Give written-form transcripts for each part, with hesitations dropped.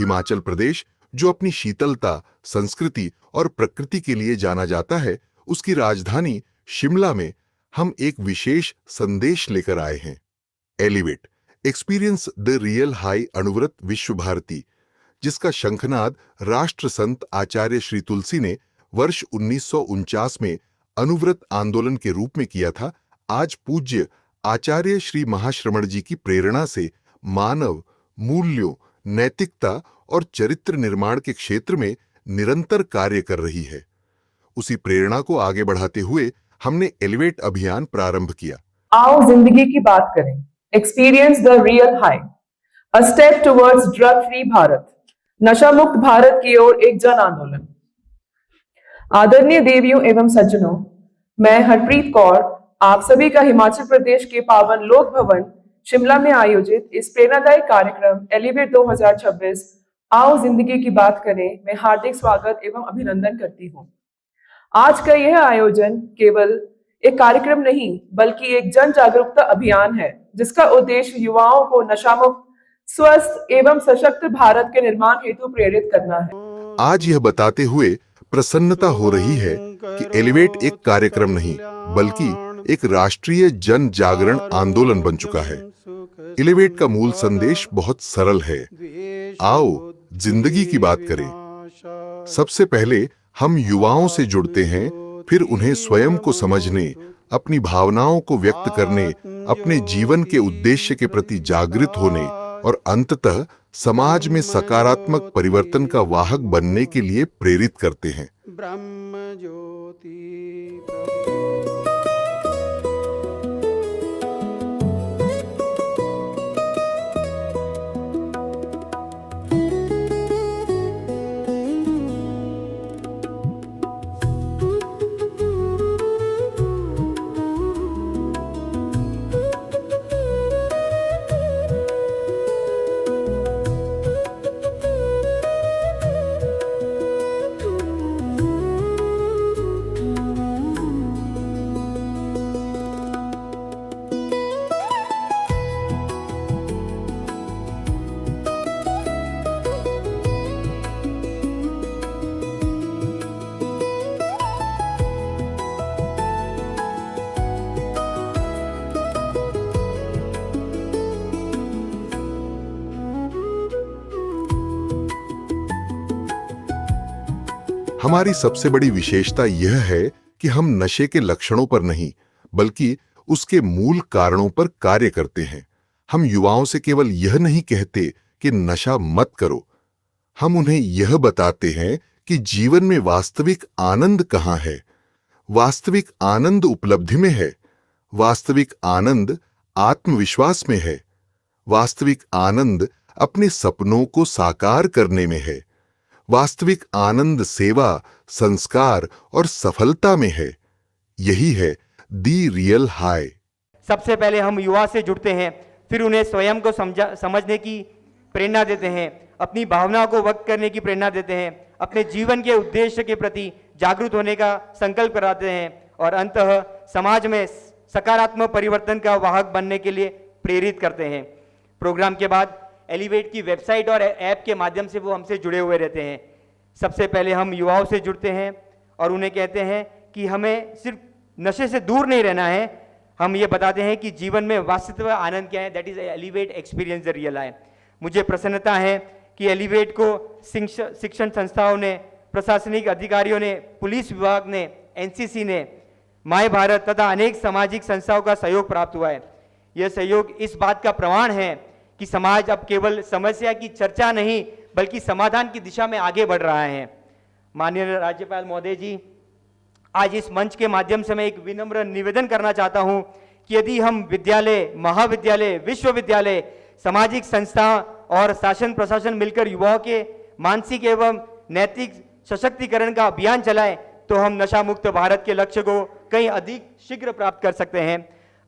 हिमाचल प्रदेश, जो अपनी शीतलता, संस्कृति और प्रकृति के लिए जाना जाता है, उसकी राजधानी शिमला में हम एक विशेष संदेश लेकर आए हैं। Elevate, experience the real high Anuvrat Vishva Bharati, जिसका शंखनाद राष्ट्र संत आचार्य श्री तुलसी ने वर्ष 1949 में अणुव्रत आंदोलन के रूप में किया था, आज पूज्य आचार्य श्री महाश्रमण जी की प्रेरणा से मानव मूल्यों, नैतिकता और चरित्र निर्माण के क्षेत्र में निरंतर कार्य कर रही है। उसी प्रेरणा को आगे बढ़ाते हुए हमने एलिवेट अभियान प्रारंभ किया। आओ जिंदगी की बात करें, experience the real high, a step towards drug free Bharat, नशा मुक्त भारत की ओर एक जन आंदोलन। आदरणीय देवियों एवं सज्जनों, मैं हरप्रीत कौर आप सभी का हिमाचल प्रदेश के पावन लोक भवन शिमला में आयोजित इस प्रेरणादायक कार्यक्रम एलिवेट 2026 आओ जिंदगी की बात करें में हार्दिक स्वागत एवं अभिनंदन करती हूँ। आज का यह आयोजन केवल एक कार्यक्रम नहीं बल्कि एक जन जागरूकता अभियान है, जिसका उद्देश्य युवाओं को नशामुक्त, स्वस्थ एवं सशक्त भारत के निर्माण हेतु प्रेरित करना है। आज यह बताते हुए प्रसन्नता हो रही है कि एलिवेट एक कार्यक्रम नहीं बल्कि एक राष्ट्रीय जन जागरण आंदोलन बन चुका है। एलिवेट का मूल संदेश बहुत सरल है, आओ जिंदगी की बात करें। सबसे पहले हम युवाओं से जुड़ते हैं, फिर उन्हें स्वयं को समझने, अपनी भावनाओं को व्यक्त करने, अपने जीवन के उद्देश्य के प्रति जागृत होने और अंततः समाज में सकारात्मक परिवर्तन का वाहक बनने के लिए प्रेरित करते हैं। ब्रह्म ज्योति हमारी सबसे बड़ी विशेषता यह है कि हम नशे के लक्षणों पर नहीं बल्कि उसके मूल कारणों पर कार्य करते हैं। हम युवाओं से केवल यह नहीं कहते कि नशा मत करो, हम उन्हें यह बताते हैं कि जीवन में वास्तविक आनंद कहाँ है। वास्तविक आनंद उपलब्धि में है, वास्तविक आनंद आत्मविश्वास में है, वास्तविक आनंद अपने सपनों को साकार करने में है, वास्तविक आनंद सेवा, संस्कार और सफलता में है। यही है दी रियल हाई। सबसे पहले हम युवा से जुड़ते हैं, फिर उन्हें स्वयं को समझने की प्रेरणा देते हैं, अपनी भावनाओं को व्यक्त करने की प्रेरणा देते हैं, अपने जीवन के उद्देश्य के प्रति जागरूक होने का संकल्प कराते हैं और अंततः समाज में सकारात्मक परिवर्तन का वाहक बनने के लिए प्रेरित करते हैं। प्रोग्राम के बाद एलिवेट की वेबसाइट और ऐप के माध्यम से वो हमसे जुड़े हुए रहते हैं। सबसे पहले हम युवाओं से जुड़ते हैं और उन्हें कहते हैं कि हमें सिर्फ नशे से दूर नहीं रहना है, हम ये बताते हैं कि जीवन में वास्तविक आनंद क्या है, that is elevate experience the real life. मुझे प्रसन्नता है कि एलिवेट को शिक्षण संस्थाओं ने, प्रशासनिक अधिकारियों ने, पुलिस विभाग ने, एनसीसी ने, माय भारत तथा अनेक सामाजिक संस्थाओं का सहयोग प्राप्त हुआ है। यह सहयोग इस बात का प्रमाण है कि समाज अब केवल समस्या की चर्चा नहीं बल्कि समाधान की दिशा में आगे बढ़ रहा है। माननीय राज्यपाल महोदय जी, आज इस मंच के माध्यम से मैं एक विनम्र निवेदन करना चाहता हूं कि यदि हम विद्यालय, महाविद्यालय, विश्वविद्यालय, सामाजिक संस्था और शासन प्रशासन मिलकर युवाओं के मानसिक एवं नैतिक सशक्तिकरण का अभियान चलाएं तो हम नशा मुक्त भारत के लक्ष्य को कहीं अधिक शीघ्र प्राप्त कर सकते हैं।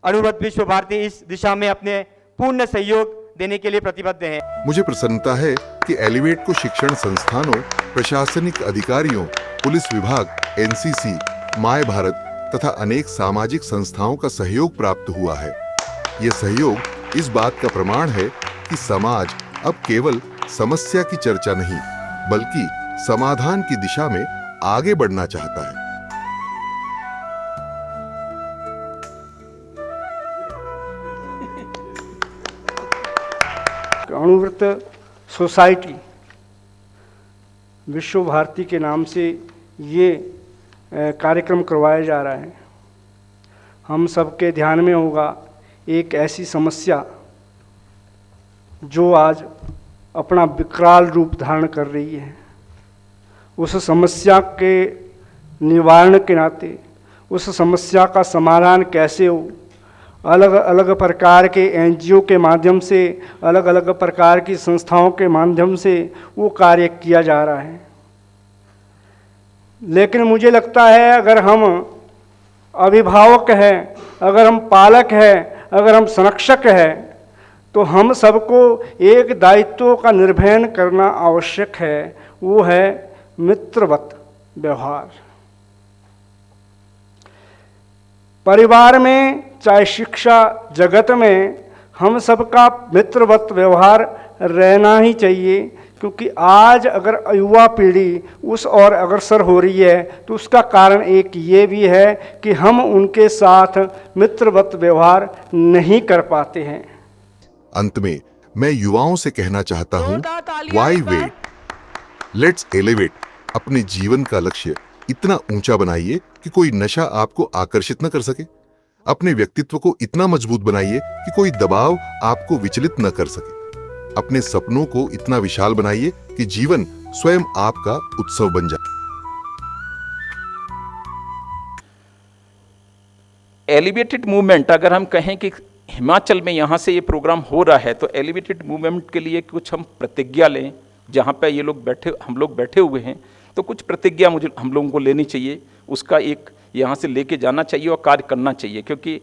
अणुव्रत विश्व भारती इस दिशा में अपने पूर्ण सहयोग देने के लिए प्रतिबद्ध है। मुझे प्रसन्नता है कि एलिवेट को शिक्षण संस्थानों, प्रशासनिक अधिकारियों, पुलिस विभाग, एनसीसी, माय भारत तथा अनेक सामाजिक संस्थाओं का सहयोग प्राप्त हुआ है। यह सहयोग इस बात का प्रमाण है कि समाज अब केवल समस्या की चर्चा नहीं बल्कि समाधान की दिशा में आगे बढ़ना चाहता है। अणुव्रत सोसाइटी विश्व भारती के नाम से ये कार्यक्रम करवाया जा रहा है। हम सबके ध्यान में होगा एक ऐसी समस्या जो आज अपना विकराल रूप धारण कर रही है। उस समस्या के निवारण के नाते उस समस्या का समाधान कैसे हो, अलग अलग प्रकार के एनजीओ के माध्यम से, अलग अलग प्रकार की संस्थाओं के माध्यम से वो कार्य किया जा रहा है। लेकिन मुझे लगता है अगर हम अभिभावक हैं, अगर हम पालक हैं, अगर हम संरक्षक हैं, तो हम सबको एक दायित्व का निर्वहन करना आवश्यक है, वो है मित्रवत व्यवहार। परिवार में चाहे शिक्षा जगत में हम सबका मित्रवत व्यवहार रहना ही चाहिए, क्योंकि आज अगर युवा पीढ़ी उस ओर अग्रसर हो रही है तो उसका कारण एक ये भी है कि हम उनके साथ मित्रवत व्यवहार नहीं कर पाते हैं। अंत में मैं युवाओं से कहना चाहता हूं, व्हाई वेट, लेट्स एलिवेट। अपने जीवन का लक्ष्य इतना ऊंचा बनाइए कि कोई नशा आपको आकर्षित न कर सके। अपने व्यक्तित्व को इतना मजबूत बनाइए कि कोई दबाव आपको विचलित न कर सके। अपने सपनों को इतना विशाल बनाइए कि जीवन स्वयं आपका उत्सव बन जाए। एलिवेटेड मूवमेंट, अगर हम कहें कि हिमाचल में यहाँ से ये प्रोग्राम हो रहा है, तो एलिवेटेड मूवमेंट के लिए कुछ हम प्रतिज्ञा लें। जहाँ पे ये लोग हम लोग बैठे हुए हैं, तो कुछ प्रतिज्ञा हम लोगों को लेनी चाहिए। उसका एक यहाँ से लेके जाना चाहिए और कार्य करना चाहिए, क्योंकि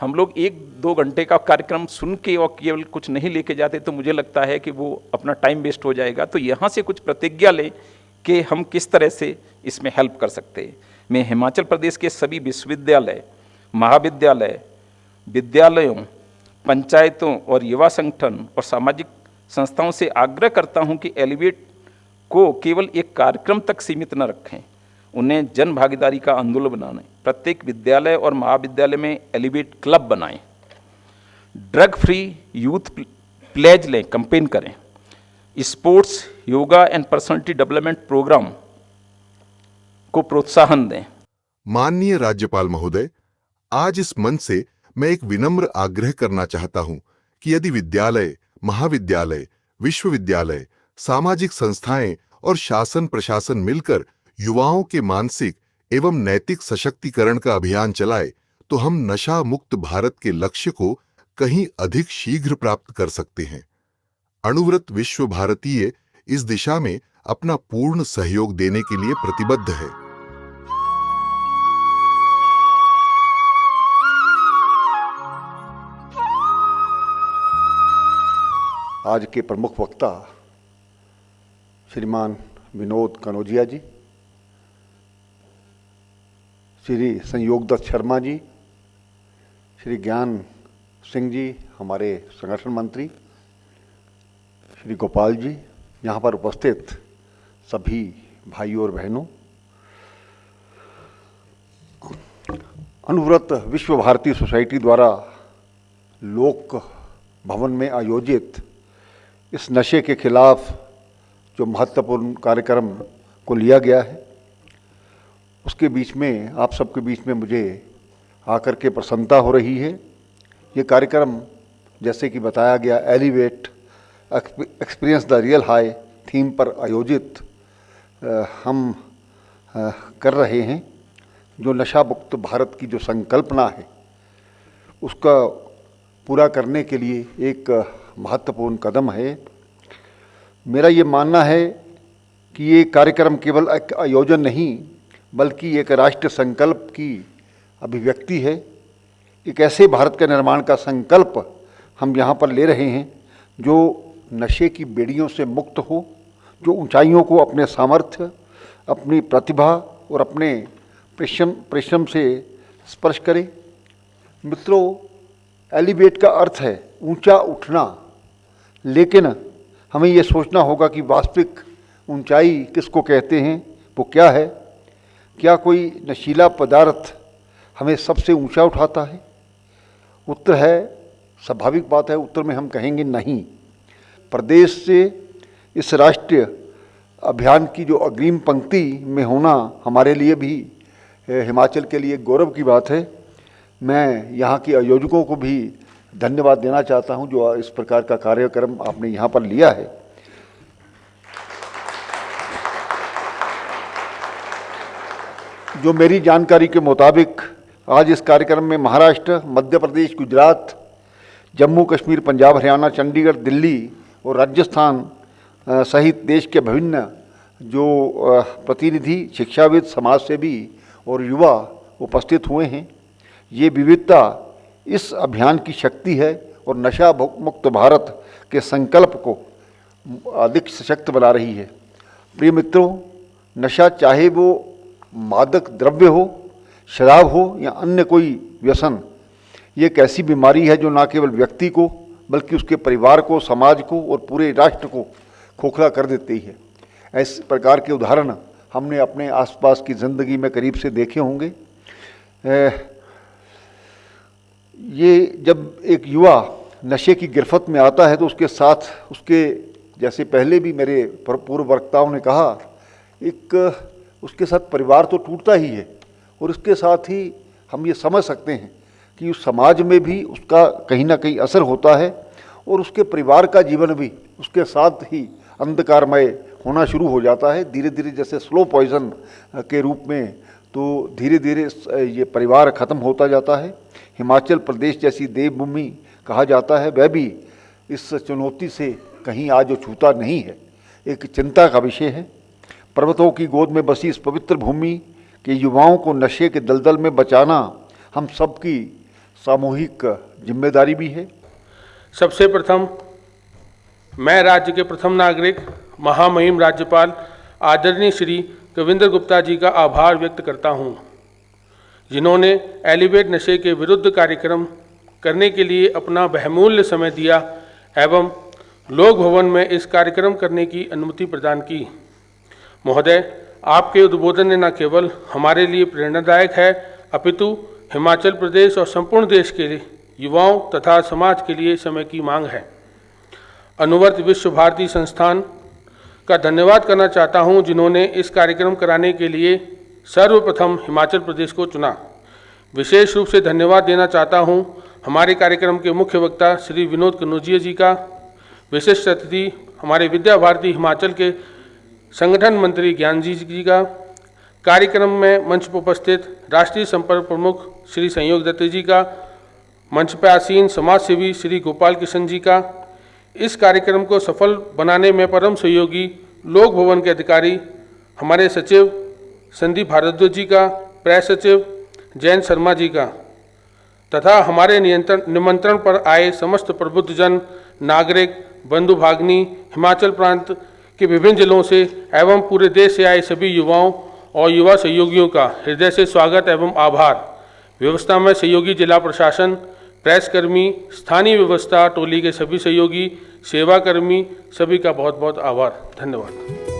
हम लोग 1-2 घंटे का कार्यक्रम सुन के और केवल कुछ नहीं लेके जाते तो मुझे लगता है कि वो अपना टाइम वेस्ट हो जाएगा। तो यहाँ से कुछ प्रतिज्ञा लें कि हम किस तरह से इसमें हेल्प कर सकते हैं। मैं हिमाचल प्रदेश के सभी विश्वविद्यालय, महाविद्यालय, विद्यालयों, पंचायतों और युवा संगठन और सामाजिक संस्थाओं से आग्रह करता हूं कि एलिवेट को केवल एक कार्यक्रम तक सीमित न रखें, उन्हें जन भागीदारी का आंदोलन बनाएं। प्रत्येक विद्यालय और महाविद्यालय में एलिवेट क्लब बनाएं, ड्रग फ्री यूथ प्लेज लें, कैंपेन करें, sports, yoga and personality development programme को प्रोत्साहन दें। माननीय राज्यपाल महोदय, आज इस मंच से मैं एक विनम्र आग्रह करना चाहता हूं कि यदि विद्यालय, महाविद्यालय, विश्वविद्यालय, सामाजिक संस्थाएं और शासन प्रशासन मिलकर युवाओं के मानसिक एवं नैतिक सशक्तिकरण का अभियान चलाए तो हम नशा मुक्त भारत के लक्ष्य को कहीं अधिक शीघ्र प्राप्त कर सकते हैं। अणुव्रत विश्व भारतीय इस दिशा में अपना पूर्ण सहयोग देने के लिए प्रतिबद्ध है। आज के प्रमुख वक्ता श्रीमान विनोद कनौजिया जी, श्री संयोग दत्त शर्मा जी, श्री ज्ञान सिंह जी हमारे संगठन मंत्री, श्री गोपाल जी, यहाँ पर उपस्थित सभी भाइयों और बहनों, अणुव्रत विश्व भारती सोसाइटी द्वारा लोक भवन में आयोजित इस नशे के खिलाफ जो महत्वपूर्ण कार्यक्रम को लिया गया है, उसके बीच में आप सबके बीच में मुझे आकर के प्रसन्नता हो रही है। ये कार्यक्रम जैसे कि बताया गया elevate experience the real high theme पर आयोजित हम कर रहे हैं। जो नशा मुक्त भारत की जो संकल्पना है उसका पूरा करने के लिए एक महत्वपूर्ण कदम है। मेरा ये मानना है कि ये कार्यक्रम केवल एक आयोजन नहीं बल्कि एक राष्ट्र संकल्प की अभिव्यक्ति है। एक ऐसे भारत के निर्माण का संकल्प हम यहाँ पर ले रहे हैं जो नशे की बेड़ियों से मुक्त हो, जो ऊंचाइयों को अपने सामर्थ्य, अपनी प्रतिभा और अपने परिश्रम से स्पर्श करे। मित्रों, एलिवेट का अर्थ है ऊंचा उठना, लेकिन हमें ये सोचना होगा कि वास्तविक ऊंचाई किसको कहते हैं, वो क्या है। क्या कोई नशीला पदार्थ हमें सबसे ऊंचा उठाता है? उत्तर है, स्वाभाविक बात है, उत्तर में हम कहेंगे नहीं। प्रदेश से इस राष्ट्रीय अभियान की जो अग्रिम पंक्ति में होना हमारे लिए भी, हिमाचल के लिए गौरव की बात है। मैं यहाँ के आयोजकों को भी धन्यवाद देना चाहता हूँ जो इस प्रकार का कार्यक्रम आपने यहाँ पर लिया है। जो मेरी जानकारी के मुताबिक आज इस कार्यक्रम में महाराष्ट्र, मध्य प्रदेश, गुजरात, जम्मू कश्मीर, पंजाब, हरियाणा, चंडीगढ़, दिल्ली और राजस्थान सहित देश के विभिन्न जो प्रतिनिधि, शिक्षाविद, समाजसेवी और युवा उपस्थित हुए हैं। ये विविधता इस अभियान की शक्ति है और नशा मुक्त भारत के संकल्प को अधिक सशक्त बना रही है। प्रिय मित्रों, नशा चाहे वो मादक द्रव्य हो, शराब हो या अन्य कोई व्यसन, ये एक ऐसी बीमारी है जो न केवल व्यक्ति को बल्कि उसके परिवार को, समाज को और पूरे राष्ट्र को खोखला कर देती है। इस प्रकार के उदाहरण हमने अपने आसपास की ज़िंदगी में करीब से देखे होंगे। ये जब एक युवा नशे की गिरफ्त में आता है तो उसके साथ उसके, जैसे पहले भी मेरे पूर्व वक्ताओं ने कहा, एक उसके साथ परिवार तो टूटता ही है और इसके साथ ही हम ये समझ सकते हैं कि उस समाज में भी उसका कहीं ना कहीं असर होता है और उसके परिवार का जीवन भी उसके साथ ही अंधकारमय होना शुरू हो जाता है। धीरे धीरे जैसे स्लो पॉइजन के रूप में, तो धीरे धीरे ये परिवार ख़त्म होता जाता है। हिमाचल प्रदेश जैसी देवभूमि कहा जाता है, वह भी इस चुनौती से कहीं आज छूता नहीं है, एक चिंता का विषय है। पर्वतों की गोद में बसी इस पवित्र भूमि के युवाओं को नशे के दलदल में बचाना हम सबकी सामूहिक जिम्मेदारी भी है। सबसे प्रथम मैं राज्य के प्रथम नागरिक, महामहिम राज्यपाल आदरणीय श्री कविंद्र गुप्ता जी का आभार व्यक्त करता हूँ, जिन्होंने एलिवेट नशे के विरुद्ध कार्यक्रम करने के लिए अपना बहुमूल्य समय दिया एवं लोक भवन में इस कार्यक्रम करने की अनुमति प्रदान की। महोदय, आपके उद्बोधन ने न केवल हमारे लिए प्रेरणादायक है अपितु हिमाचल प्रदेश और संपूर्ण देश के युवाओं तथा समाज के लिए समय की मांग है। अनुवर्त विश्व भारती संस्थान का धन्यवाद करना चाहता हूं, जिन्होंने इस कार्यक्रम कराने के लिए सर्वप्रथम हिमाचल प्रदेश को चुना। विशेष रूप से धन्यवाद देना चाहता हूं हमारे कार्यक्रम के मुख्य वक्ता श्री विनोद कनौजिया जी का, विशिष्ट अतिथि हमारे विद्या भारती हिमाचल के संगठन मंत्री ज्ञान जी का, कार्यक्रम में मंच पर उपस्थित राष्ट्रीय संपर्क प्रमुख श्री संयोग दत्त जी का, मंच पर आसीन समाज सेवी श्री गोपाल किशन जी का, इस कार्यक्रम को सफल बनाने में परम सहयोगी लोक भवन के अधिकारी हमारे सचिव संदीप भारद्वाज जी का, प्रेस सचिव जयंत शर्मा जी का, तथा हमारे निमंत्रण पर आए समस्त प्रबुद्धजन, नागरिक, बंधु भागनी, हिमाचल प्रांत के विभिन्न जिलों से एवं पूरे देश से आए सभी युवाओं और युवा सहयोगियों का हृदय से स्वागत एवं आभार। व्यवस्था में सहयोगी जिला प्रशासन, प्रेस कर्मी, स्थानीय व्यवस्था टोली के सभी सहयोगी, सेवा कर्मी, सभी का बहुत बहुत आभार। धन्यवाद।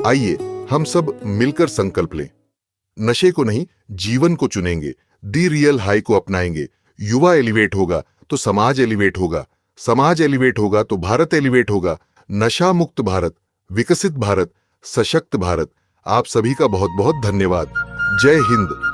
आइए हम सब मिलकर संकल्प लें। नशे को नहीं, जीवन को चुनेंगे। दी रियल हाई को अपनाएंगे। युवा एलिवेट होगा तो समाज एलिवेट होगा, समाज एलिवेट होगा तो भारत एलिवेट होगा। नशा मुक्त भारत, विकसित भारत, सशक्त भारत। आप सभी का बहुत बहुत धन्यवाद। जय हिंद।